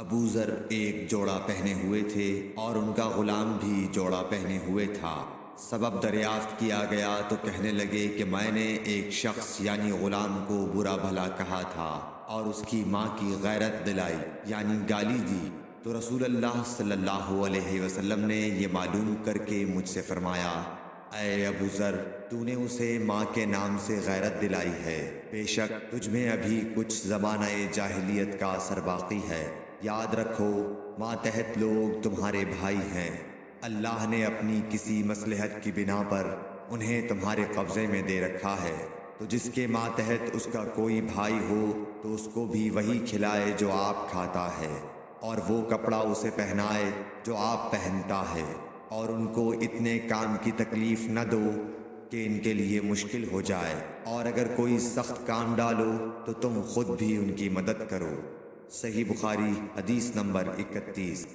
ابو ذر ایک جوڑا پہنے ہوئے تھے اور ان کا غلام بھی جوڑا پہنے ہوئے تھا۔ سبب دریافت کیا گیا تو کہنے لگے کہ میں نے ایک شخص یعنی غلام کو برا بھلا کہا تھا اور اس کی ماں کی غیرت دلائی یعنی گالی دی، تو رسول اللہ صلی اللہ علیہ وسلم نے یہ معلوم کر کے مجھ سے فرمایا، اے ابو ذر، تو نے اسے ماں کے نام سے غیرت دلائی ہے، بے شک تجھ میں ابھی کچھ زمانہ جاہلیت کا اثر باقی ہے۔ یاد رکھو ماتحت لوگ تمہارے بھائی ہیں، اللہ نے اپنی کسی مصلحت کی بنا پر انہیں تمہارے قبضے میں دے رکھا ہے، تو جس کے ماتحت اس کا کوئی بھائی ہو تو اس کو بھی وہی کھلائے جو آپ کھاتا ہے، اور وہ کپڑا اسے پہنائے جو آپ پہنتا ہے، اور ان کو اتنے کام کی تکلیف نہ دو کہ ان کے لیے مشکل ہو جائے، اور اگر کوئی سخت کام ڈالو تو تم خود بھی ان کی مدد کرو۔ صحیح بخاری حدیث نمبر 31۔